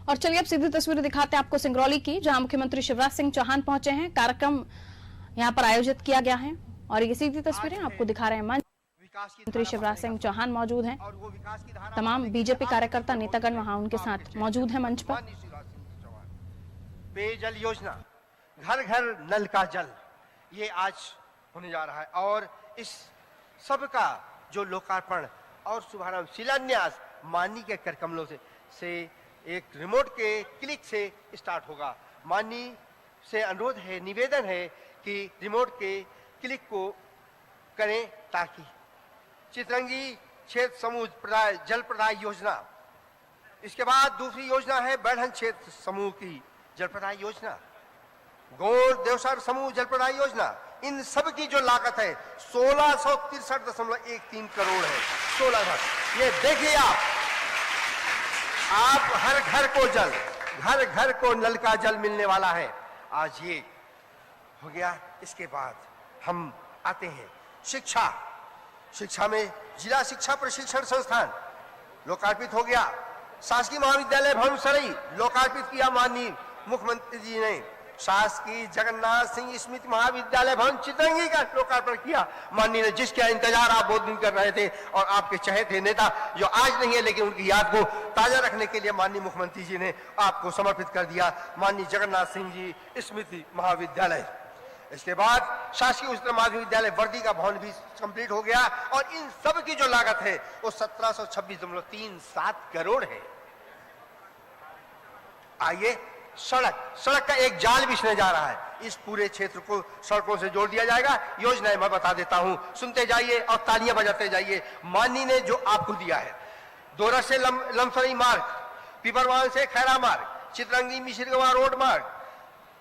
और चलिए अब सीधी तस्वीरें दिखाते हैं आपको सिंगरौली की, जहां मुख्यमंत्री शिवराज सिंह चौहान पहुंचे हैं। कार्यक्रम यहां पर आयोजित किया गया है और ये सीधी तस्वीरें आपको दिखा रहे हैं। मुख्यमंत्री शिवराज सिंह चौहान मौजूद हैं। तमाम बीजेपी कार्यकर्ता नेतागण वहां उनके साथ मौजूद हैं मंच पर। पेयजल योजना, घर घर नल का जल, ये आज होने जा रहा है और इस सब का जो लोकार्पण और शुभारंभ शिलान्यास माननीय के कर कमलों से एक रिमोट के क्लिक से स्टार्ट होगा। माननीय से अनुरोध है, निवेदन है कि रिमोट के क्लिक को करें ताकि चितरंगी क्षेत्र समूह जल प्रदाय योजना, इसके बाद दूसरी योजना है बैढ़न क्षेत्र समूह की जल प्रदाय योजना, गौड़ देवसर समूह जल प्रदाय योजना। इन सब की जो लागत है 1663.13 करोड़ है। 16 ये देखिए आप हर घर को जल, घर घर को नल का जल मिलने वाला है। आज ये हो गया। इसके बाद हम आते हैं शिक्षा। शिक्षा में जिला शिक्षा प्रशिक्षण संस्थान लोकार्पित हो गया। शासकीय महाविद्यालय भवन सराय लोकार्पित किया माननीय मुख्यमंत्री जी ने। शासकीय जगन्नाथ सिंह स्मृति महाविद्यालय भवन चितरंगी का लोकार्पण किया माननीय ने, जिसका इंतजार आप बहुत दिन कर रहे थे और आपके चहेते नेता जो आज नहीं है लेकिन उनकी याद को ताजा रखने के लिए माननीय मुख्यमंत्री जी ने आपको समर्पित कर दिया माननीय जगन्नाथ सिंह जी स्मृति महाविद्यालय। इसके बाद शासकीय उच्चतर माध्यमिक विद्यालय वर्दी का भवन भी कंप्लीट हो गया और इन सब की जो लागत है वो 1726.37 करोड़ है। आइए सड़क का एक जाल बिछने जा रहा है। इस पूरे क्षेत्र को सड़कों से जोड़ दिया जाएगा। योजनाएं मैं बता देता हूं, सुनते जाइए और तालियां बजाते जाइए। माननीय ने जो आपको दिया है, दोरा से लमसरी मार्ग, पिपरवान से खैरा मार्ग, चितरंगी मिश्रगवा रोड मार्ग,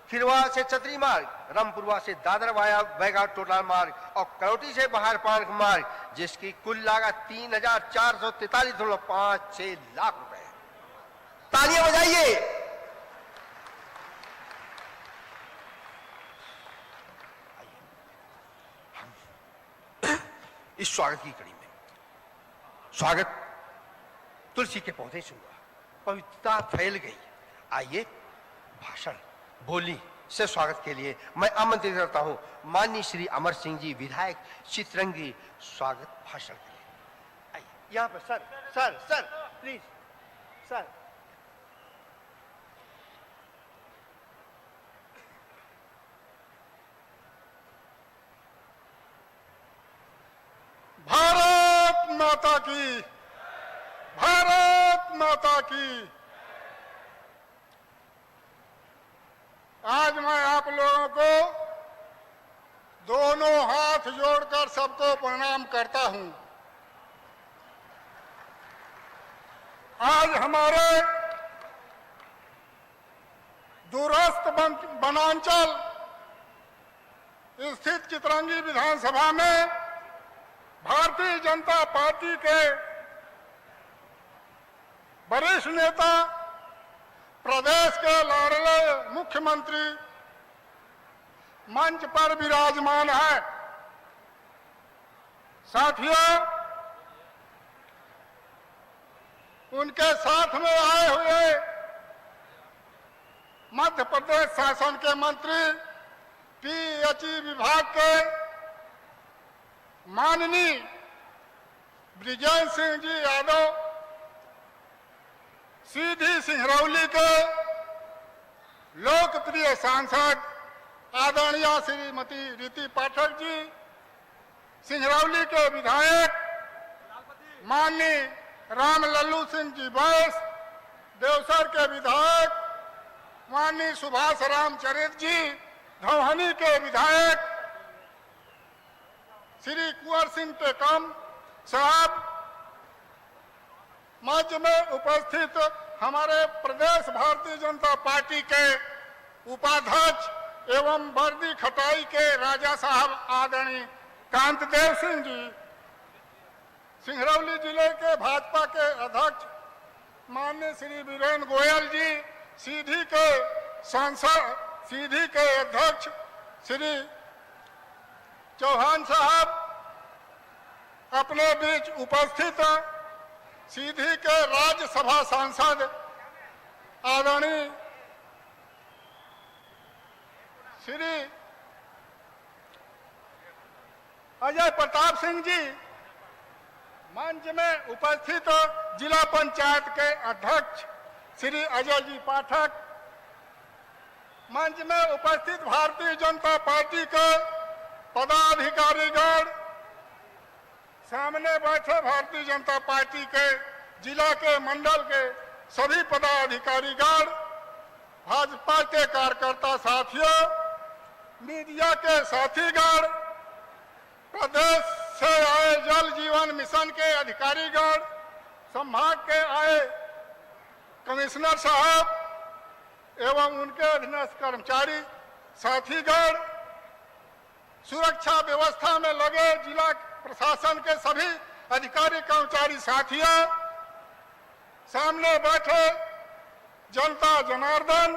खिरवा से छतरी मार्ग, रामपुरवा से दादर वाया बैगा टोटल मार्ग और करौटी से बाहर पार्क मार्ग, जिसकी कुल लागत 3,443.56 लाख रुपए। तालियां बजाइए। इस स्वागत की कड़ी में स्वागत तुलसी के पौधे से हुआ, पवित्रता फैल गई। आइए भाषण बोली से स्वागत के लिए मैं आमंत्रित करता हूं माननीय श्री अमर सिंह जी विधायक चितरंगी स्वागत भाषण के लिए। आइए यहां पर सर प्लीज सर। भारत माता की, भारत माता की। आज मैं आप लोगों को दोनों हाथ जोड़कर सबको प्रणाम करता हूं। आज हमारे दूरस्थ वनांचल स्थित चितरंगी विधानसभा में भारतीय जनता पार्टी के वरिष्ठ नेता, प्रदेश के लाडले मुख्यमंत्री मंच पर विराजमान है। साथियों, उनके साथ में आए हुए मध्य प्रदेश शासन के मंत्री पीएचई विभाग के माननीय ब्रिजेंद्र सिंह जी यादव, सीधी सिंगरौली के लोकप्रिय सांसद आदरणीय श्रीमती रीति पाठक जी, सिंगरौली के विधायक माननीय राम लल्लू सिंह जी बैस, देवसर के विधायक माननीय सुभाष रामचरित्र जी, धौहनी के विधायक श्री कुंवर सिंह टेकम साहब, मंच में उपस्थित हमारे प्रदेश भारतीय जनता पार्टी के उपाध्यक्ष एवं वर्दी खटाई के राजा साहब आदरणीय कांतदेव सिंह जी, सिंगरौली जिले के भाजपा के अध्यक्ष माननीय श्री वीरेंद्र गोयल जी, सीधी के सांसद, सीधी के अध्यक्ष श्री चौहान साहब अपने बीच उपस्थित, सीधी के राज्यसभा सांसद आदरणीय श्री अजय प्रताप सिंह जी, मंच में उपस्थित जिला पंचायत के अध्यक्ष श्री अजय जी पाठक, मंच में उपस्थित भारतीय जनता पार्टी के पदाधिकारीगण, सामने बैठे भारतीय जनता पार्टी के जिला के मंडल के सभी पदाधिकारीगण, भाजपा के कार्यकर्ता साथियों, मीडिया के साथीगण, प्रदेश से आए जल जीवन मिशन के अधिकारीगण, संभाग के आए कमिश्नर साहब एवं उनके अधीनस्थ कर्मचारी साथीगण, सुरक्षा व्यवस्था में लगे जिला प्रशासन के सभी अधिकारी कर्मचारी साथियों, सामने बैठे जनता जनार्दन,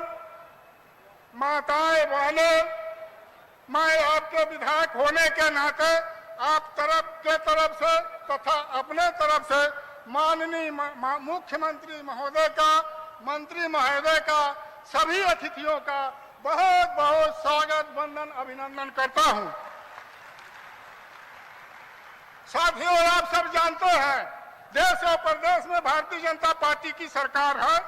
माताएं बहनें, मैं आपके विधायक होने के नाते आप तरफ से तथा अपने तरफ से माननीय मुख्यमंत्री महोदय का, मंत्री महोदय का, सभी अतिथियों का बहुत बहुत स्वागत, वंदन, अभिनंदन करता हूं। साथियों, आप सब जानते हैं देश और प्रदेश में भारतीय जनता पार्टी की सरकार है।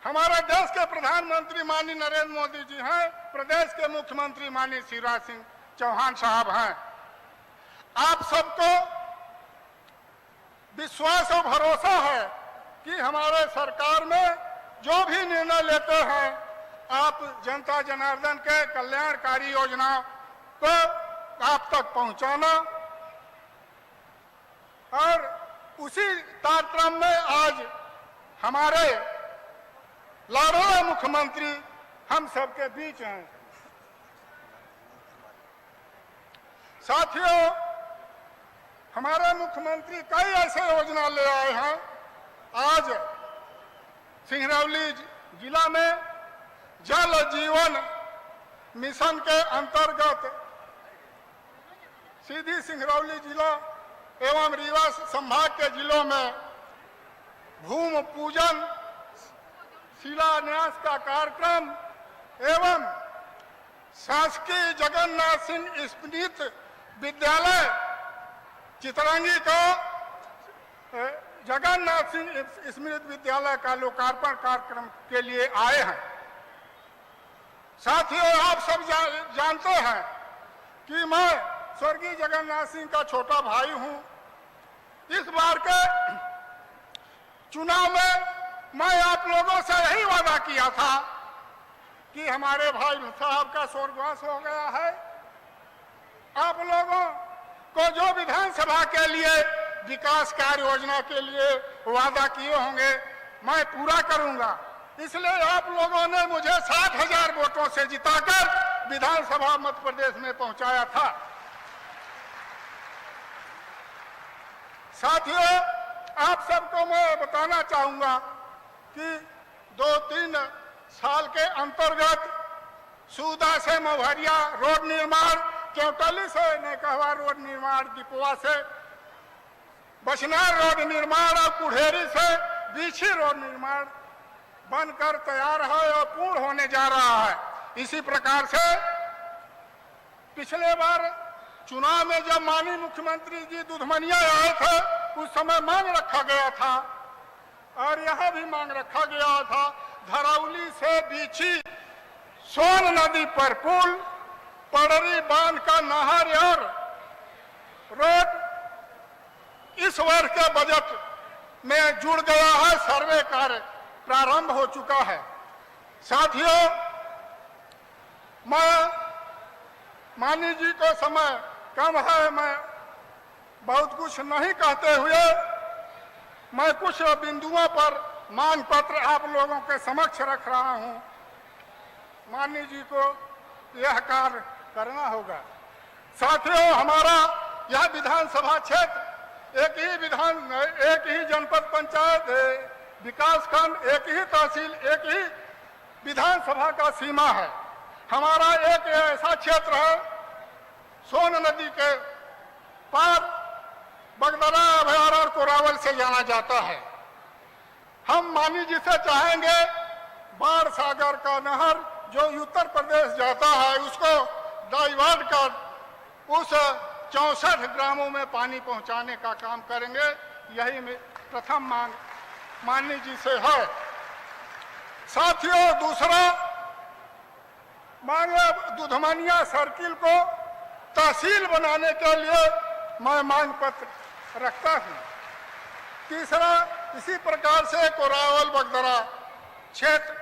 हमारे देश के प्रधानमंत्री माननीय नरेंद्र मोदी जी हैं, प्रदेश के मुख्यमंत्री माननीय शिवराज सिंह चौहान साहब हैं। आप सबको विश्वास और भरोसा है कि हमारे सरकार में जो भी निर्णय लेते हैं, आप जनता जनार्दन के कल्याणकारी योजनाओं को आप तक पहुंचाना, और उसी तारतम्य में आज हमारे लाडले मुख्यमंत्री हम सबके बीच हैं। साथियों, हमारे मुख्यमंत्री कई ऐसे योजना ले आए हैं। आज सिंगरौली जिला में जल जीवन मिशन के अंतर्गत सीधी सिंगरौली जिला एवं रीवा संभाग के जिलों में भूमि पूजन, शिलान्यास का कार्यक्रम एवं शासकीय जगन्नाथ सिंह स्मृति विद्यालय चितरंगी को जगन्नाथ सिंह स्मृति विद्यालय का लोकार्पण कार्यक्रम के लिए आए हैं। साथियों, आप सब जानते हैं कि मैं स्वर्गीय जगन्नाथ सिंह का छोटा भाई हूं। इस बार के चुनाव में मैं आप लोगों से यही वादा किया था कि हमारे भाई साहब का स्वर्गवास हो गया है, आप लोगों को जो विधानसभा के लिए विकास कार्य योजना के लिए वादा किए होंगे मैं पूरा करूंगा। इसलिए आप लोगों ने मुझे 60,000 वोटों से जिताकर विधानसभा मध्य प्रदेश में पहुंचाया था। साथियों, आप सबको मैं बताना चाहूंगा कि 2-3 साल के अंतर्गत सूदा से मवहरिया रोड निर्माण, केवटली से नेकहवा रोड निर्माण, दीपवा से बछनार रोड निर्माण और कुढ़ेरी से बीछी रोड निर्माण बनकर तैयार है और पूर्ण होने जा रहा है। इसी प्रकार से पिछले बार चुनाव में जब माननीय मुख्यमंत्री जी दुधमनिया आए थे, उस समय मांग रखा गया था और यह भी मांग रखा गया था धरौली से बीछी सोन नदी पर पुल, पड़री बांध का नहर और रोड इस वर्ष के बजट में जुड़ गया है। सर्वे कार्य प्रारंभ हो चुका है। साथियों, मैं माननीय जी को समय कम है, मैं बहुत कुछ नहीं कहते हुए मैं कुछ बिंदुओं पर मांग पत्र आप लोगों के समक्ष रख रहा हूं। माननीय जी को यह कार्य करना होगा। साथियों, हमारा यह विधानसभा क्षेत्र एक ही जनपद पंचायत, विकास खंड, एक ही तहसील, एक ही विधानसभा का सीमा है। हमारा एक ऐसा क्षेत्र है सोन नदी के पार बगदरा अभयारण्य कोरावल से जाना जाता है। हम मानी जी से चाहेंगे बाढ़ सागर का नहर जो उत्तर प्रदेश जाता है उसको डाइवर्ट कर उस 64 ग्रामों में पानी पहुंचाने का काम करेंगे। यही प्रथम मांग माननीय जी से है। साथियों, दूसरा मांग दुधमनिया सर्किल को तहसील बनाने के लिए मैं मांग पत्र रखता हूं। तीसरा, इसी प्रकार से कोरावल बगदरा क्षेत्र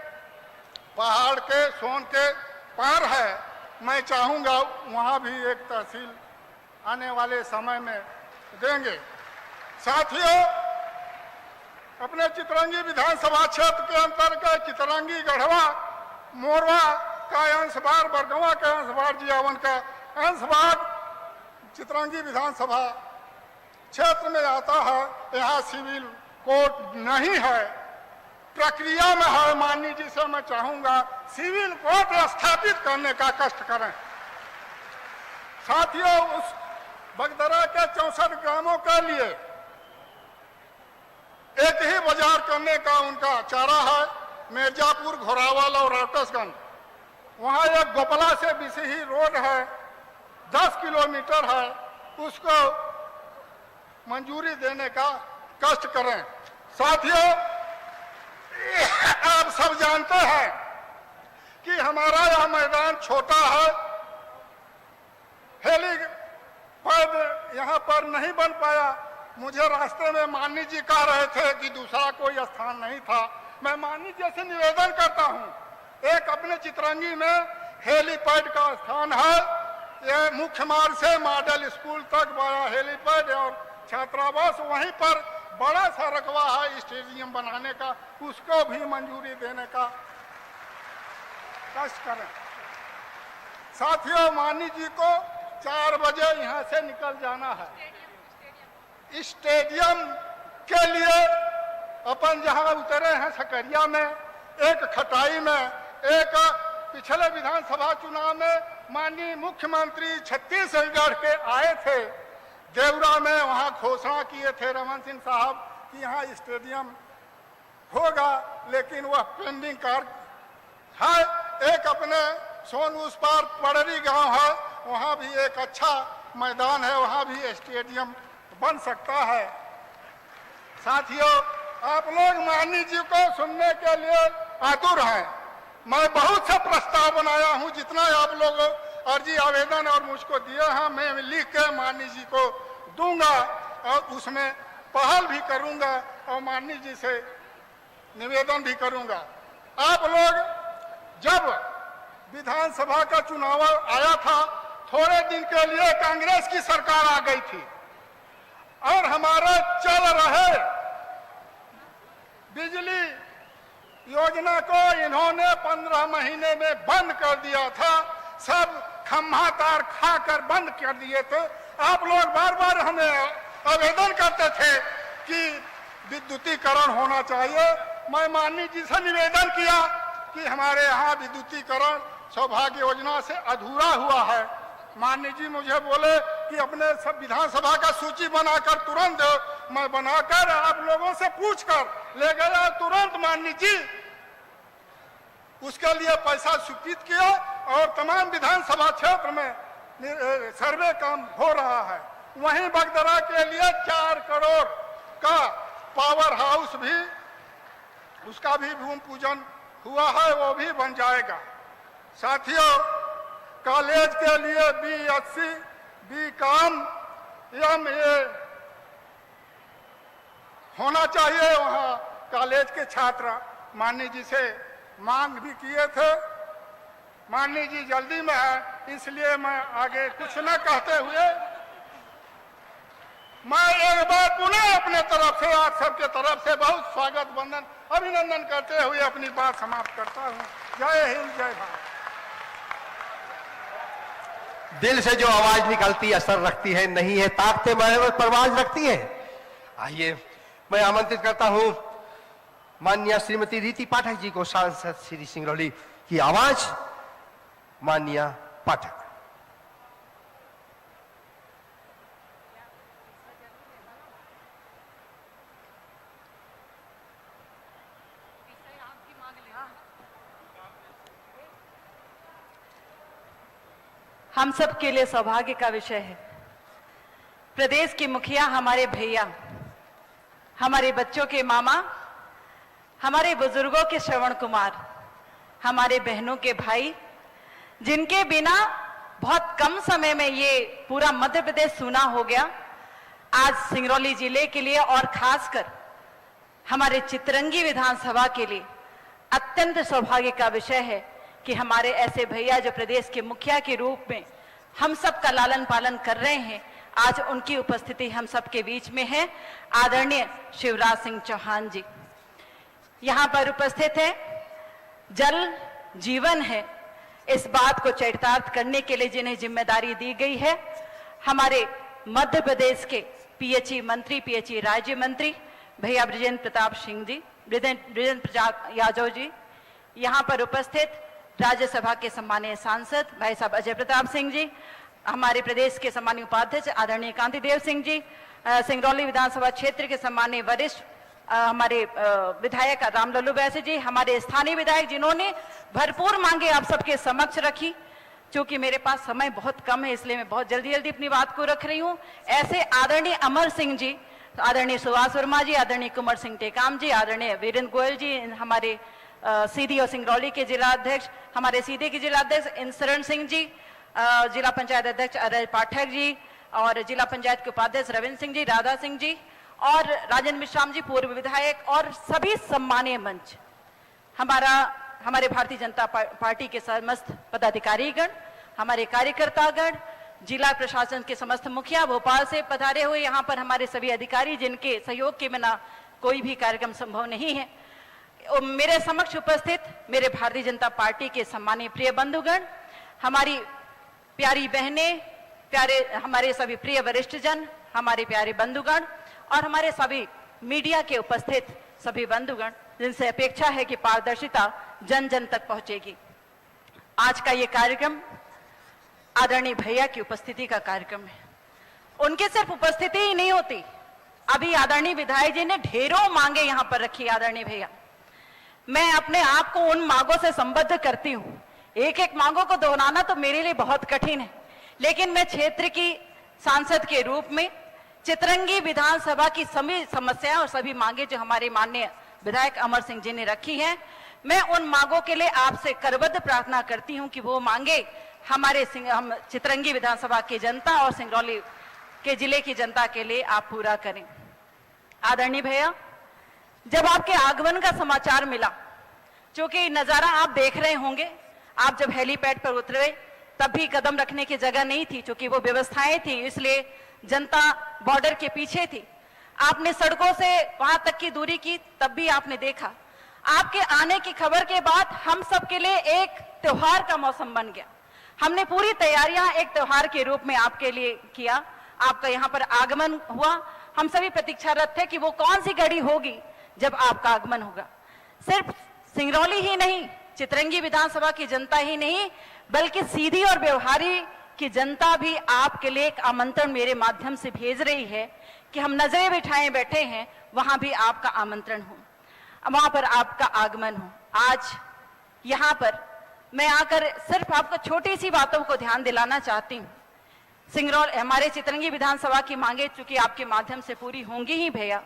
पहाड़ के सोन के पार है, मैं चाहूंगा वहां भी एक तहसील आने वाले समय में देंगे। साथियों, अपने चितरंगी विधानसभा क्षेत्र के अंतर्गत चितरंगी, गढ़वा, मोरवा का अंशभाग, बरगवा का अंशभाग, जियावन का अंशभाग चितरंगी विधानसभा क्षेत्र में आता है। यहाँ सिविल कोर्ट नहीं है, प्रक्रिया में है। माननीय जी से मैं चाहूंगा सिविल कोर्ट स्थापित करने का कष्ट करें। साथियों, उस बगदरा के 64 ग्रामों के लिए एक ही बाजार करने का उनका चारा है। मिर्जापुर, घोरावल और रावटसगंज, वहां एक गोपला से बिसही रोड है, 10 किलोमीटर है, उसको मंजूरी देने का कष्ट करें। साथियों, आप सब जानते हैं कि हमारा यह मैदान छोटा है, हेलीपैड यहाँ पर नहीं बन पाया। मुझे रास्ते में माननीय जी कह रहे थे कि दूसरा कोई स्थान नहीं था। मैं माननीय जी से निवेदन करता हूँ, एक अपने चितरंगी में हेलीपैड का स्थान है। ये मुख्य मार्ग से मॉडल स्कूल तक बड़ा हेलीपैड और छात्रावास, वहीं पर बड़ा सा रकबा है स्टेडियम बनाने का, उसको भी मंजूरी देने का कष्ट करें। साथियों, माननीय जी को 4 बजे यहाँ से निकल जाना है। स्टेडियम के लिए अपन जहाँ उतरे हैं सकरिया में, एक खटाई में, एक पिछले विधानसभा चुनाव में माननीय मुख्यमंत्री छत्तीसगढ़ के आए थे, देवरा में वहां घोषणा किए थे रमन सिंह साहब कि यहाँ स्टेडियम होगा, लेकिन वह पेंडिंग कार्य है। एक अपने सोन उस पार पड़री गांव है, वहां भी एक अच्छा मैदान है, वहां भी स्टेडियम बन सकता है। साथियों, आप लोग माननीय जी को सुनने के लिए आतुर हैं। मैं बहुत से प्रस्ताव बनाया हूं, जितना आप लोग अर्जी आवेदन और मुझको दिए हैं, मैं लिख के माननीय जी को दूंगा और उसमें पहल भी करूंगा और माननीय जी से निवेदन भी करूंगा। आप लोग जब विधानसभा का चुनाव आया था, थोड़े दिन के लिए कांग्रेस की सरकार आ गई थी और हमारे चल रहे बिजली योजना को इन्होंने 15 महीने में बंद कर दिया था। सब खम्भा तार खाकर बंद कर दिए थे। आप लोग बार बार हमें आवेदन करते थे कि विद्युतीकरण होना चाहिए। मैं माननीय जी से निवेदन किया कि हमारे यहाँ विद्युतीकरण सौभाग्य योजना से अधूरा हुआ है। माननीय जी मुझे बोले कि अपने सब विधानसभा का सूची बनाकर तुरंत दो। मैं बनाकर आप लोगों से पूछकर ले गया तुरंत। माननीय जी उसके लिए पैसा स्वीकृत किया और तमाम विधानसभा क्षेत्र में सर्वे काम हो रहा है। वहीं बगदरा के लिए 4 करोड़ का पावर हाउस भी, उसका भी भूमि पूजन हुआ है, वो भी बन जाएगा। साथियों, कॉलेज के लिए BSc, BCom, MA होना चाहिए। वहाँ कॉलेज के छात्र माननीय जी से मांग भी किए थे। माननीय जी जल्दी में है, इसलिए मैं आगे कुछ न कहते हुए मैं एक बार पुनः अपने तरफ से आप सबके तरफ से बहुत स्वागत वंदन अभिनंदन करते हुए अपनी बात समाप्त करता हूँ। जय हिंद, जय भारत। दिल से जो आवाज निकलती है असर रखती है, नहीं है ताकते परवाज रखती है। आइए मैं आमंत्रित करता हूं माननीय श्रीमती रीति पाठक जी को, सांसद श्री सिंगरौली की आवाज माननीय पाठक। हम सब के लिए सौभाग्य का विषय है। प्रदेश के मुखिया हमारे भैया, हमारे बच्चों के मामा, हमारे बुजुर्गों के श्रवण कुमार, हमारे बहनों के भाई, जिनके बिना बहुत कम समय में ये पूरा मध्य प्रदेश सूना हो गया। आज सिंगरौली जिले के लिए और खासकर हमारे चितरंगी विधानसभा के लिए अत्यंत सौभाग्य का विषय है कि हमारे ऐसे भैया जो प्रदेश के मुखिया के रूप में हम सब का लालन पालन कर रहे हैं, आज उनकी उपस्थिति हम सब के बीच में है। आदरणीय शिवराज सिंह चौहान जी यहाँ पर उपस्थित हैं। जल जीवन है, इस बात को चरितार्थ करने के लिए जिन्हें जिम्मेदारी दी गई है, हमारे मध्य प्रदेश के पीएचई मंत्री, पीएचई राज्य मंत्री भैया बृजेंद्र प्रताप सिंह जी, बृजेंद्र प्रताप यादव जी, यहाँ पर उपस्थित राज्यसभा के सम्मानीय सांसद भाई साहब अजय प्रताप सिंह जी, हमारे प्रदेश के सम्मानीय उपाध्यक्ष आदरणीय कांति देव सिंह जी, सिंगरौली विधानसभा क्षेत्र के सम्मानीय वरिष्ठ हमारे विधायक रामलल्लू वैसे जी, हमारे स्थानीय विधायक जिन्होंने भरपूर मांगे आप सबके समक्ष रखी। चूंकि मेरे पास समय बहुत कम है इसलिए मैं बहुत जल्दी जल्दी अपनी बात को रख रही हूँ। ऐसे आदरणीय अमर सिंह जी, आदरणीय सुभाष वर्मा जी, आदरणीय कुंवर सिंह टेकाम जी, आदरणीय वीरेंद्र गोयल जी, हमारे सीधी और सिंगरौली के जिला अध्यक्ष, हमारे सीधे के जिला अध्यक्ष इंसरण सिंह जी, जिला पंचायत अध्यक्ष अजय पाठक जी और जिला पंचायत के उपाध्यक्ष रविंद्र सिंह जी, राधा सिंह जी और राजेंद्र मिश्राम जी पूर्व विधायक और सभी सम्मानीय मंच, हमारे भारतीय जनता पार्टी के समस्त पदाधिकारीगण, हमारे कार्यकर्तागण, जिला प्रशासन के समस्त मुखिया, भोपाल से पधारे हुए यहाँ पर हमारे सभी अधिकारी जिनके सहयोग के बिना कोई भी कार्यक्रम संभव नहीं है। मेरे समक्ष उपस्थित मेरे भारतीय जनता पार्टी के सम्मानीय प्रिय बंधुगण, हमारी प्यारी बहनें, प्यारे हमारे सभी प्रिय वरिष्ठजन, हमारे प्यारे बंधुगण और हमारे सभी मीडिया के उपस्थित सभी बंधुगण, जिनसे अपेक्षा है कि पारदर्शिता जन जन तक पहुंचेगी। आज का ये कार्यक्रम आदरणीय भैया की उपस्थिति का कार्यक्रम है। उनके सिर्फ उपस्थिति ही नहीं होती, अभी आदरणीय विधायक जी ने ढेरों मांगे यहाँ पर रखी। आदरणीय भैया, मैं अपने आप को उन मांगों से संबद्ध करती हूँ। एक एक मांगों को दोहराना तो मेरे लिए बहुत कठिन है, लेकिन मैं क्षेत्र की सांसद के रूप में चितरंगी विधानसभा की सभी समस्याएं और सभी मांगे जो हमारे माननीय विधायक अमर सिंह जी ने रखी हैं, मैं उन मांगों के लिए आपसे करबद्ध प्रार्थना करती हूं कि वो मांगे हम चितरंगी विधानसभा की जनता और सिंगरौली के जिले की जनता के लिए आप पूरा करें। आदरणीय भैया, जब आपके आगमन का समाचार मिला, क्योंकि नजारा आप देख रहे होंगे, आप जब हेलीपैड पर उतरे तब भी कदम रखने की जगह नहीं थी, क्योंकि वो व्यवस्थाएं थी, इसलिए जनता बॉर्डर के पीछे थी। आपने सड़कों से वहां तक की दूरी की, तब भी आपने देखा। आपके आने की खबर के बाद हम सब के लिए एक त्योहार का मौसम बन गया। हमने पूरी तैयारियां एक त्योहार के रूप में आपके लिए किया। आपका यहाँ पर आगमन हुआ, हम सभी प्रतीक्षारत थे कि वो कौन सी घड़ी होगी जब आपका आगमन होगा। सिर्फ सिंगरौली ही नहीं, चितरंगी विधानसभा की जनता ही नहीं, बल्कि सीधी और व्यवहारी की जनता भी आपके लिए एक आमंत्रण मेरे माध्यम से भेज रही है कि हम नजरें बिठाए बैठे हैं, वहां भी आपका आमंत्रण हो, वहां पर आपका आगमन हो। आज यहाँ पर मैं आकर सिर्फ आपको छोटी सी बातों को ध्यान दिलाना चाहती हूँ। सिंगरौली, हमारे चितरंगी विधानसभा की मांगे चूंकि आपके माध्यम से पूरी होंगी ही भैया।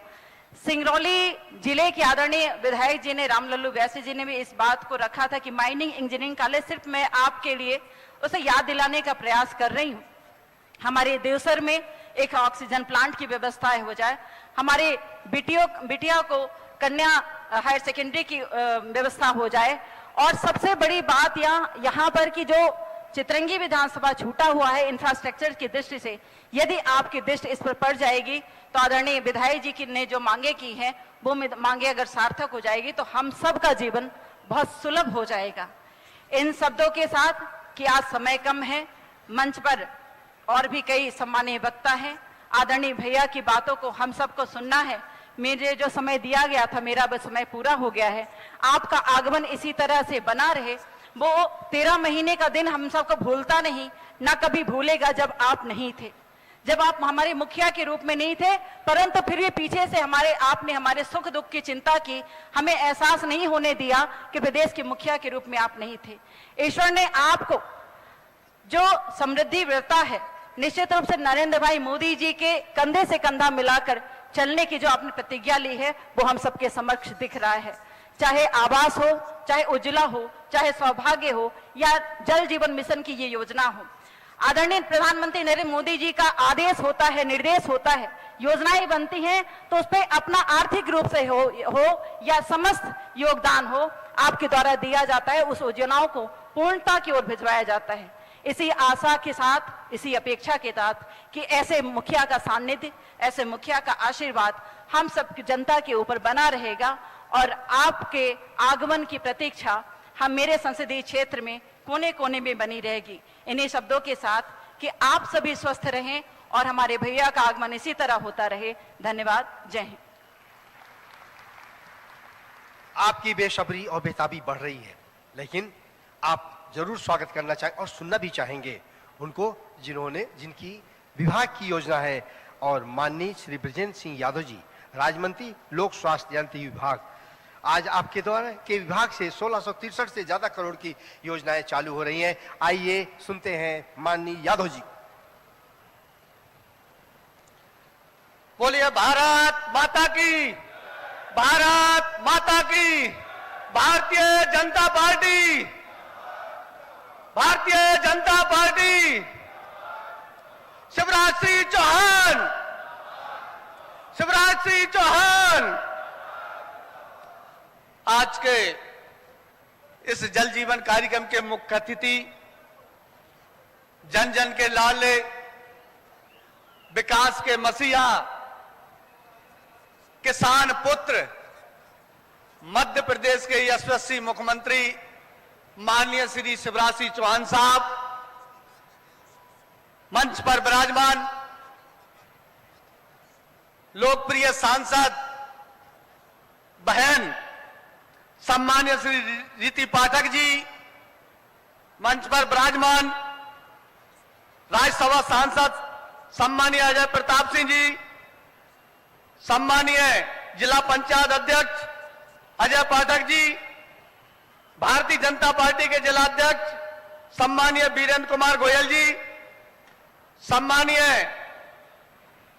सिंगरौली जिले के आदरणीय विधायक जी ने, रामलल्लू वैसे जी ने भी इस बात को रखा था कि माइनिंग इंजीनियरिंग कॉलेज, सिर्फ मैं आपके लिए उसे याद दिलाने का प्रयास कर रही हूँ। हमारे देवसर में एक ऑक्सीजन प्लांट की व्यवस्था हो जाए, हमारे बिटिया को कन्या हायर सेकेंडरी की व्यवस्था हो जाए, और सबसे बड़ी बात यहाँ पर कि जो चितरंगी विधानसभा छूटा हुआ है इंफ्रास्ट्रक्चर की दृष्टि से, यदि आपकी दृष्टि इस पर पड़ जाएगी तो आदरणीय विधायक जी ने जो मांगे की हैं वो मांगे अगर सार्थक हो जाएगी तो हम सब का जीवन बहुत सुलभ हो जाएगा। इन शब्दों के साथ कि आज समय कम है, मंच पर और भी कई सम्मानीय वक्ता हैं, आदरणीय भैया की बातों को हम सबको सुनना है। मुझे जो समय दिया गया था, मेरा बस समय पूरा हो गया है। आपका आगमन इसी तरह से बना रहे। वो 13 महीने का दिन हम सबको भूलता नहीं, ना कभी भूलेगा जब आप नहीं थे, जब आप हमारे मुखिया के रूप में नहीं थे, परंतु फिर भी पीछे से आपने हमारे सुख दुख की चिंता की, हमें एहसास नहीं होने दिया कि प्रदेश के मुखिया के रूप में आप नहीं थे। ईश्वर ने आपको जो समृद्धि वृत्ता है, निश्चित रूप से नरेंद्र भाई मोदी जी के कंधे से कंधा मिलाकर चलने की जो आपने प्रतिज्ञा ली है वो हम सबके समक्ष दिख रहा है। चाहे आवास हो, चाहे उज्ज्वला हो, चाहे सौभाग्य हो या जल जीवन मिशन की ये योजना हो, आदरणीय प्रधानमंत्री नरेंद्र मोदी जी का आदेश होता है, निर्देश होता है, योजनाएं बनती हैं तो उस पर अपना आर्थिक रूप से हो या समस्त योगदान हो आपके द्वारा दिया जाता है, उस योजनाओं को पूर्णता की ओर भिजवाया जाता है। इसी आशा के साथ, इसी अपेक्षा के साथ कि ऐसे मुखिया का सानिध्य, ऐसे मुखिया का आशीर्वाद हम सब जनता के ऊपर बना रहेगा और आपके आगमन की प्रतीक्षा हम मेरे संसदीय क्षेत्र में कोने कोने में बनी रहेगी। इन्हीं शब्दों के साथ कि आप सभी स्वस्थ रहें और हमारे भैया का आगमन इसी तरह होता रहे। धन्यवाद। जय हिंद। आपकी बेसब्री और बेताबी बढ़ रही है, लेकिन आप जरूर स्वागत करना चाहें और सुनना भी चाहेंगे उनको जिनकी विभाग की योजना है। और माननीय श्री ब्रजेंद्र सिंह यादव जी, राज्य मंत्री लोक स्वास्थ्य यांत्रिकी विभाग, आज आपके द्वारा के विभाग से 1663 से ज्यादा करोड़ की योजनाएं चालू हो रही हैं। आइए सुनते हैं माननीय यादव जी। बोलिए भारत माता की, भारत माता की, भारतीय जनता पार्टी, भारतीय जनता पार्टी, शिवराज सिंह चौहान, शिवराज सिंह चौहान। आज के इस जल जीवन कार्यक्रम के मुख्य अतिथि, जन जन के लाले, विकास के मसीहा, किसान पुत्र, मध्य प्रदेश के यशस्वी मुख्यमंत्री माननीय श्री शिवराज सिंह चौहान साहब, मंच पर विराजमान लोकप्रिय सांसद बहन सम्मान्य श्री रीति पाठक जी, मंच पर विराजमान राज्यसभा सांसद सम्मानीय अजय प्रताप सिंह जी, सम्मानीय जिला पंचायत अध्यक्ष अजय पाठक जी, भारतीय जनता पार्टी के जिला अध्यक्ष सम्मानीय वीरेंद्र कुमार गोयल जी, सम्मानीय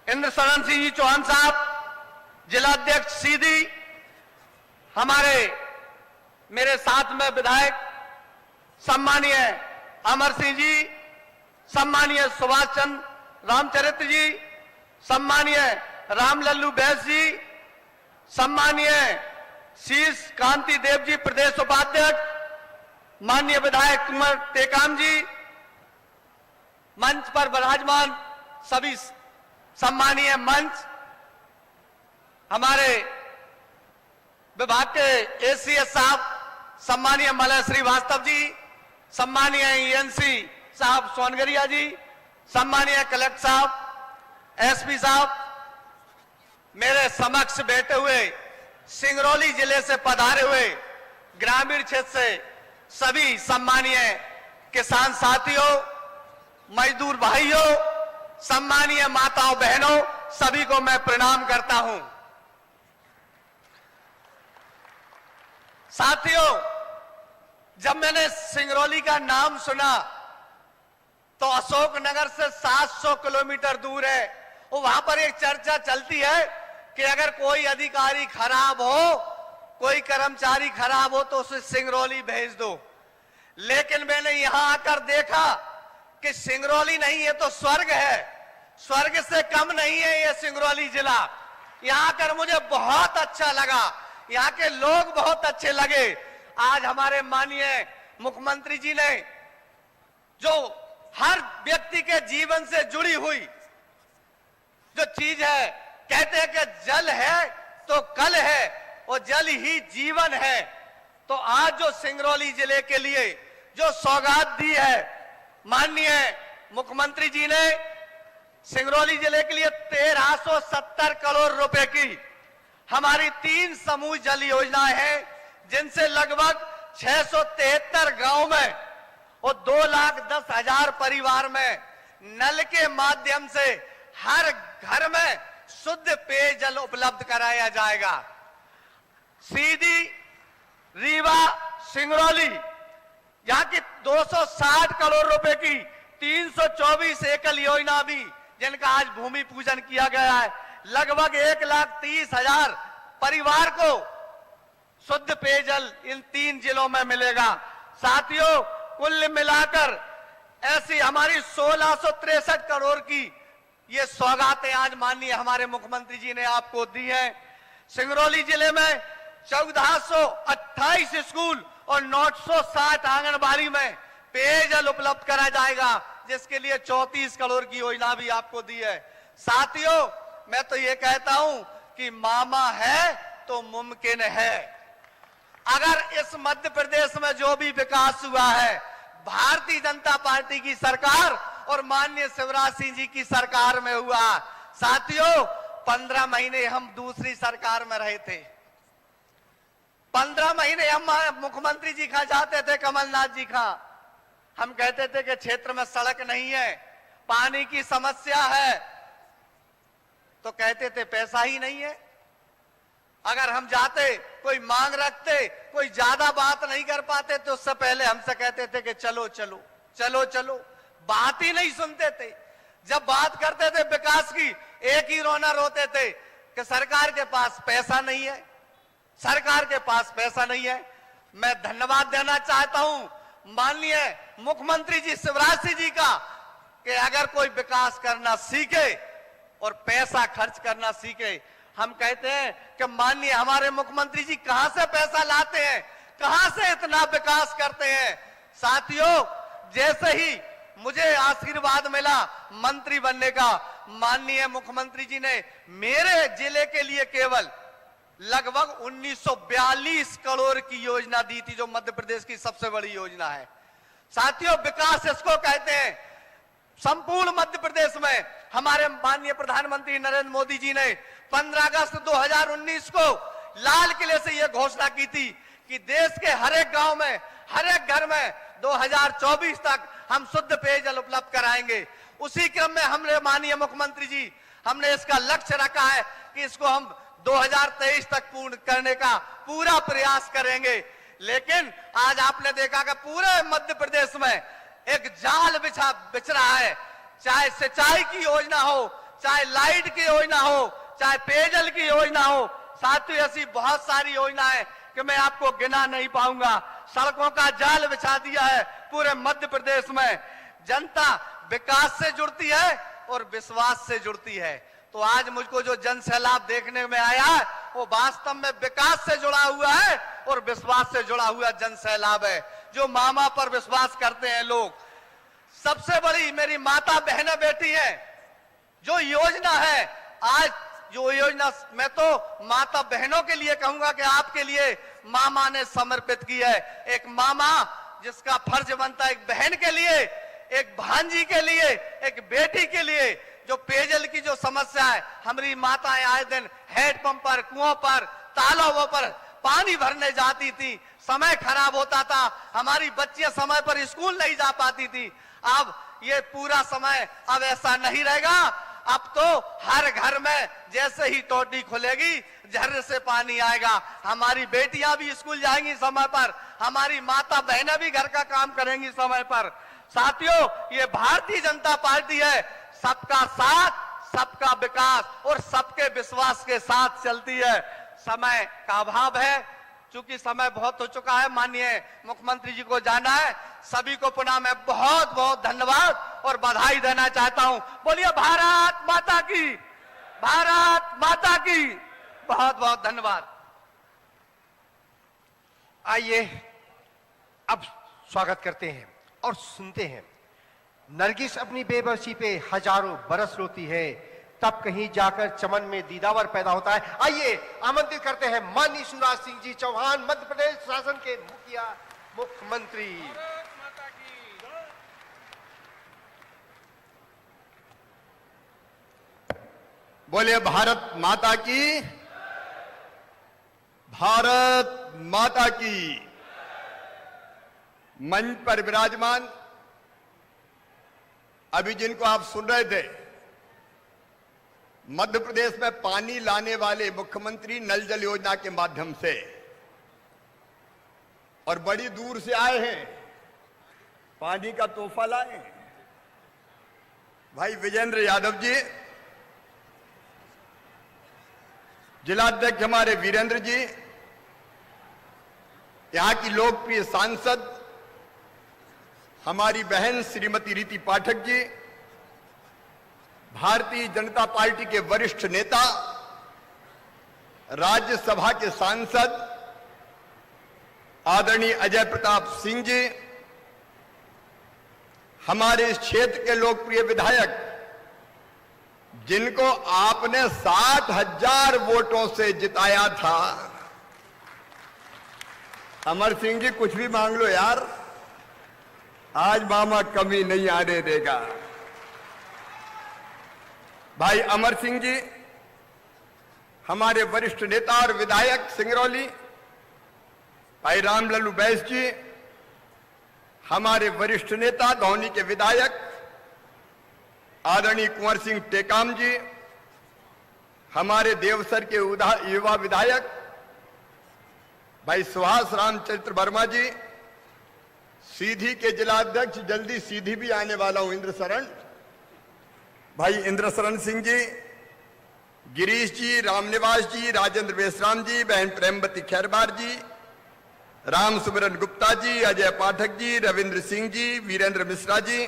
इंद्र शरण सिंह जी चौहान साहब, जिला अध्यक्ष सीधी, हमारे मेरे साथ में विधायक सम्मानीय अमर सिंह जी, सम्मानीय सुभाष चंद्र रामचरित्र जी, सम्मानीय राम लल्लू बैस जी, सम्मानीय शीश कांति देव जी प्रदेश उपाध्यक्ष, माननीय विधायक कुंवर टेकाम जी, मंच पर विराजमान सभी सम्मानीय मंच, हमारे विभाग के एसीएस साहब सम्मानीय मलय श्रीवास्तव जी, सम्मानीय ईएनसी साहब सोनगरिया जी, सम्मानीय कलेक्टर साहब, एसपी साहब, मेरे समक्ष बैठे हुए सिंगरौली जिले से पधारे हुए ग्रामीण क्षेत्र से सभी सम्मानीय किसान साथियों, मजदूर भाइयों, सम्मानीय माताओं बहनों, सभी को मैं प्रणाम करता हूं। साथियों, जब मैंने सिंगरौली का नाम सुना तो अशोकनगर से 700 किलोमीटर दूर है, और वहां पर एक चर्चा चलती है कि अगर कोई अधिकारी खराब हो, कोई कर्मचारी खराब हो तो उसे सिंगरौली भेज दो। लेकिन मैंने यहां आकर देखा कि सिंगरौली नहीं, ये तो स्वर्ग है, स्वर्ग से कम नहीं है ये सिंगरौली जिला। यहां आकर मुझे बहुत अच्छा लगा, यहाँ के लोग बहुत अच्छे लगे। आज हमारे माननीय मुख्यमंत्री जी ने जो हर व्यक्ति के जीवन से जुड़ी हुई जो चीज है, कहते हैं कि जल है तो कल है और जल ही जीवन है। तो आज जो सिंगरौली जिले के लिए जो सौगात दी है माननीय मुख्यमंत्री जी ने, सिंगरौली जिले के लिए 1370 करोड़ रुपए की हमारी 3 समूह जल योजनाएं हैं, जिनसे लगभग 673 गांव में और 2,10,000 परिवार में नल के माध्यम से हर घर में शुद्ध पेयजल उपलब्ध कराया जाएगा। सीधी, रीवा, सिंगरौली, यहाँ की 260 करोड़ रुपए की 324 एकल योजना भी जिनका आज भूमि पूजन किया गया है, लगभग 1,30,000 परिवार को शुद्ध पेयजल इन 3 जिलों में मिलेगा। साथियों, कुल मिलाकर ऐसी हमारी 1663 करोड़ की ये सौगातें आज माननीय हमारे मुख्यमंत्री जी ने आपको दी हैं। सिंगरौली जिले में 1428 स्कूल और 960 आंगनबाड़ी में पेयजल उपलब्ध करा जाएगा, जिसके लिए 34 करोड़ की योजना भी आपको दी है। साथियों, मैं तो ये कहता हूं कि मामा है तो मुमकिन है। अगर इस मध्य प्रदेश में जो भी विकास हुआ है भारतीय जनता पार्टी की सरकार और माननीय शिवराज सिंह जी की सरकार में हुआ। साथियों, 15 महीने हम दूसरी सरकार में रहे थे। 15 महीने हम मुख्यमंत्री जी कहां जाते थे, कमलनाथ जी कहां, हम कहते थे कि क्षेत्र में सड़क नहीं है, पानी की समस्या है, तो कहते थे पैसा ही नहीं है। अगर हम जाते, कोई मांग रखते, कोई ज्यादा बात नहीं कर पाते तो उससे पहले हमसे कहते थे कि चलो चलो चलो चलो, बात ही नहीं सुनते थे। जब बात करते थे विकास की, एक ही रोना रोते थे कि सरकार के पास पैसा नहीं है, सरकार के पास पैसा नहीं है। मैं धन्यवाद देना चाहता हूं माननीय मुख्यमंत्री जी शिवराज सिंह जी का कि अगर कोई विकास करना सीखे और पैसा खर्च करना सीखे। हम कहते हैं कि माननीय हमारे मुख्यमंत्री जी कहां से पैसा लाते हैं, कहां से इतना विकास करते हैं। साथियों, जैसे ही मुझे आशीर्वाद मिला मंत्री बनने का, माननीय मुख्यमंत्री जी ने मेरे जिले के लिए केवल लगभग 1942 करोड़ की योजना दी थी, जो मध्य प्रदेश की सबसे बड़ी योजना है। साथियों, विकास इसको कहते हैं। संपूर्ण मध्य प्रदेश में हमारे माननीय प्रधानमंत्री नरेंद्र मोदी जी ने 15 अगस्त 2019 को लाल किले से यह घोषणा की थी कि देश के हर एक गांव में, हर एक घर में 2024 तक हम शुद्ध पेयजल उपलब्ध कराएंगे। उसी क्रम में हमने माननीय मुख्यमंत्री जी, हमने इसका लक्ष्य रखा है कि इसको हम 2023 तक पूर्ण करने का पूरा प्रयास करेंगे। लेकिन आज आपने देखा कि पूरे मध्य प्रदेश में एक जाल बिछ रहा है, चाहे सिंचाई की योजना हो, चाहे लाइट की योजना हो, चाहे पेयजल की योजना हो। साथियों, ऐसी बहुत सारी योजनाएं कि मैं आपको गिना नहीं पाऊंगा। सड़कों का जाल बिछा दिया है पूरे मध्य प्रदेश में। जनता विकास से जुड़ती है और विश्वास से जुड़ती है। तो आज मुझको जो जन सैलाब देखने में आया है वो वास्तव में विकास से जुड़ा हुआ है और विश्वास से जुड़ा हुआ जन सैलाब है। जो मामा पर विश्वास करते हैं लोग, सबसे बड़ी मेरी माता बहनें बेटी है, जो योजना है आज, जो योजना मैं तो माता बहनों के लिए कहूंगा कि आपके लिए मामा ने समर्पित की है। एक मामा जिसका फर्ज बनता है एक बहन के लिए, एक भांजी के लिए, एक बेटी के लिए। जो पेयजल की जो समस्या है, हमारी माताएं आए दिन हैंडपंप पर, कुओं पर, तालाबों पर पानी भरने जाती थी, समय खराब होता था, हमारी बच्चियां समय पर स्कूल नहीं जा पाती थी। अब ये पूरा समय अब ऐसा नहीं रहेगा। अब तो हर घर में जैसे ही टोटी खुलेगी झर्रे से पानी आएगा। हमारी बेटियां भी स्कूल जाएंगी समय पर, हमारी माता बहनें भी घर का काम करेंगी समय पर। साथियों, ये भारतीय जनता पार्टी है, सबका साथ, सबका विकास और सबके विश्वास के साथ चलती है। समय का अभाव है, चूंकि समय बहुत हो चुका है, माननीय मुख्यमंत्री जी को जाना है। सभी को पुनः मैं बहुत बहुत धन्यवाद और बधाई देना चाहता हूं। बोलिए भारत माता की, भारत माता की। बहुत बहुत धन्यवाद। आइए अब स्वागत करते हैं और सुनते हैं। नरगिस अपनी बेबसी पे हजारों बरस रोती है, तब कहीं जाकर चमन में दीदावर पैदा होता है। आइए आमंत्रित करते हैं माननीय शिवराज सिंह जी चौहान, मध्य प्रदेश शासन के मुख्यमंत्री। बोलिए भारत माता की, भारत माता की। मंच पर विराजमान अभी जिनको आप सुन रहे थे, मध्य प्रदेश में पानी लाने वाले मुख्यमंत्री नल जल योजना के माध्यम से, और बड़ी दूर से आए हैं, पानी का तोहफा लाए। भाई विजेंद्र यादव जी, जिलाध्यक्ष हमारे वीरेंद्र जी, यहां की लोकप्रिय सांसद हमारी बहन श्रीमती रीति पाठक जी, भारतीय जनता पार्टी के वरिष्ठ नेता, राज्यसभा के सांसद आदरणीय अजय प्रताप सिंह जी, हमारे इस क्षेत्र के लोकप्रिय विधायक जिनको आपने 60,000 वोटों से जिताया था, अमर सिंह जी कुछ भी मांग लो यार, आज मामा कमी नहीं आने देगा। भाई अमर सिंह जी, हमारे वरिष्ठ नेता और विधायक सिंगरौली, भाई रामलल्लू बैस जी, हमारे वरिष्ठ नेता धौनी के विधायक आदरणीय कुंवर सिंह टेकाम जी, हमारे देवसर के युवा विधायक भाई सुहास रामचरित्र वर्मा जी, सीधी के जिलाध्यक्ष, जल्दी सीधी भी आने वाला हूं, इंद्र शरण, भाई इंद्र शरण सिंह जी, गिरीश जी, रामनिवास जी, राजेंद्र बेसराम जी, बहन प्रेमवती खैरबार जी, राम सुमरन गुप्ता जी, अजय पाठक जी, रविंद्र सिंह जी, वीरेंद्र मिश्रा जी,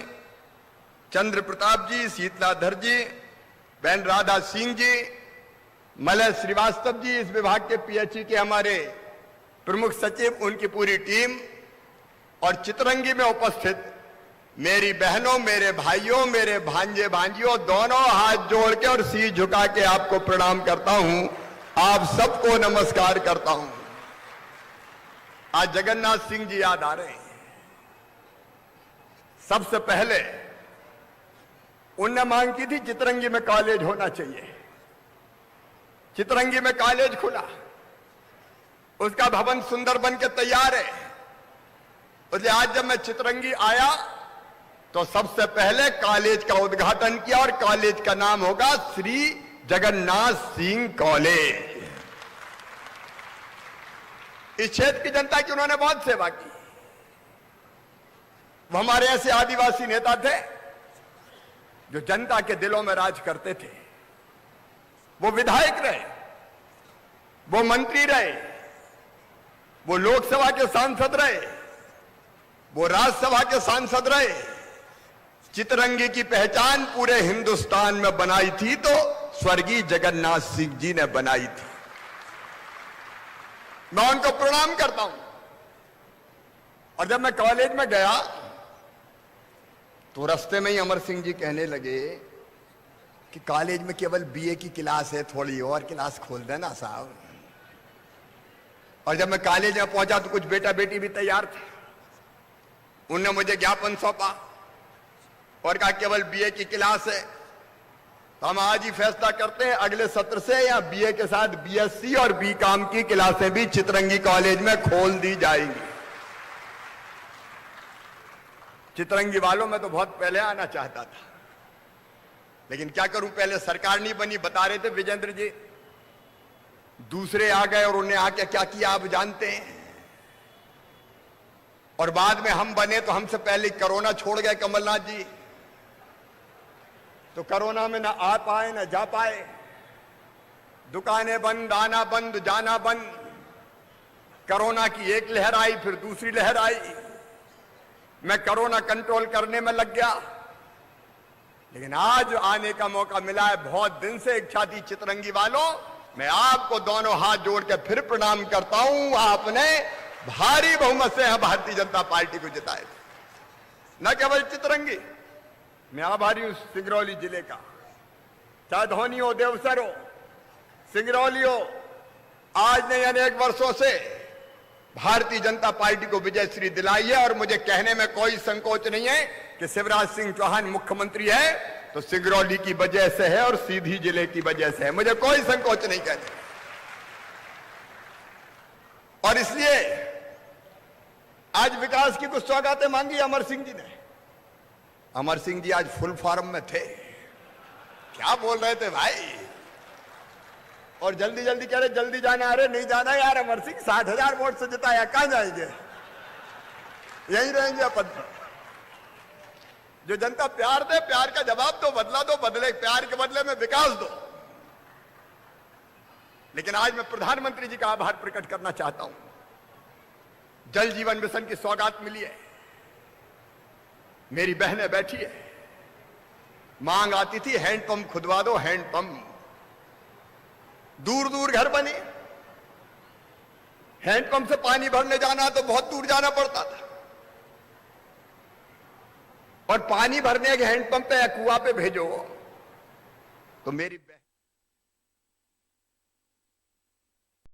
चंद्र प्रताप जी, शीतलाधर जी, बहन राधा सिंह जी, मलय श्रीवास्तव जी, इस विभाग के पीएचई के हमारे प्रमुख सचिव, उनकी पूरी टीम, और चितरंगी में उपस्थित मेरी बहनों, मेरे भाइयों, मेरे भांजे भांजियों, दोनों हाथ जोड़ के और शीश झुका के आपको प्रणाम करता हूं। आप सबको नमस्कार करता हूं। आज जगन्नाथ सिंह जी याद आ रहे हैं। सबसे पहले उनने मांग की थी चितरंगी में कॉलेज होना चाहिए। चितरंगी में कॉलेज खुला, उसका भवन सुंदर बन के तैयार है। इसलिए आज जब मैं चितरंगी आया तो सबसे पहले कॉलेज का उद्घाटन किया, और कॉलेज का नाम होगा श्री जगन्नाथ सिंह कॉलेज। इस क्षेत्र की जनता की उन्होंने बहुत सेवा की। वो हमारे ऐसे आदिवासी नेता थे जो जनता के दिलों में राज करते थे। वो विधायक रहे, वो मंत्री रहे, वो लोकसभा के सांसद रहे, वो राज्यसभा के सांसद रहे। चितरंगी की पहचान पूरे हिंदुस्तान में बनाई थी तो स्वर्गीय जगन्नाथ सिंह जी ने बनाई थी। मैं उनको प्रणाम करता हूं। और जब मैं कॉलेज में गया तो रास्ते में ही अमर सिंह जी कहने लगे कि कॉलेज में केवल बीए की क्लास है, थोड़ी और क्लास खोल देना साहब। और जब मैं कॉलेज में पहुंचा तो कुछ बेटा बेटी भी तैयार थे। उन्होंने मुझे ज्ञापन सौंपा और कहा केवल बीए की क्लास है, तो हम आज ही फैसला करते हैं अगले सत्र से या बीए के साथ बीएससी और बीकॉम की क्लासें भी चितरंगी कॉलेज में खोल दी जाएंगी। चितरंगी वालों में तो बहुत पहले आना चाहता था, लेकिन क्या करूं, पहले सरकार नहीं बनी, बता रहे थे विजेंद्र जी। दूसरे आ गए और उन्हें आके क्या किया आप जानते हैं। और बाद में हम बने तो हमसे पहले कोरोना छोड़ गए कमलनाथ जी। तो कोरोना में ना आ पाए ना जा पाए, दुकानें बंद, आना बंद, जाना बंद। कोरोना की एक लहर आई, फिर दूसरी लहर आई। मैं कोरोना कंट्रोल करने में लग गया, लेकिन आज आने का मौका मिला है। बहुत दिन से इच्छा थी चितरंगी वालों, मैं आपको दोनों हाथ जोड़ के फिर प्रणाम करता हूं। आपने भारी बहुमत से भारतीय जनता पार्टी को जिताए। न केवल चितरंगी, मैं आभारी हूं सिंगरौली जिले का, चाहे धौनी हो, देवसर हो, सिंगरौली हो। आज ने अनेक वर्षों से भारतीय जनता पार्टी को विजयश्री दिलाई है। और मुझे कहने में कोई संकोच नहीं है कि शिवराज सिंह चौहान मुख्यमंत्री है तो सिंगरौली की वजह से है और सीधी जिले की वजह से है। मुझे कोई संकोच नहीं कहने। और इसलिए आज विकास की कुछ सौगातें मांगी अमर सिंह जी ने। अमर सिंह जी आज फुल फॉर्म में थे, क्या बोल रहे थे भाई। और जल्दी जल्दी कह रहे जल्दी जाना। अरे नहीं जाना यार, अमर सिंह 60,000 वोट से जिताया, कहां जाएंगे, यहीं रहेंगे अपन। जो जनता प्यार दे, प्यार का जवाब दो, बदला दो, बदले प्यार के बदले में विकास दो। लेकिन आज मैं प्रधानमंत्री जी का आभार प्रकट करना चाहता हूं। जल जीवन मिशन की सौगात मिली है, मेरी बहनें बैठी है, मांग आती थी हैंडपंप खुदवा दो, हैंडपंप। दूर दूर घर बने, हैंडपंप से पानी भरने जाना तो बहुत दूर जाना पड़ता था, और पानी भरने के हैंडपंप पे या कुआं पे भेजो तो मेरी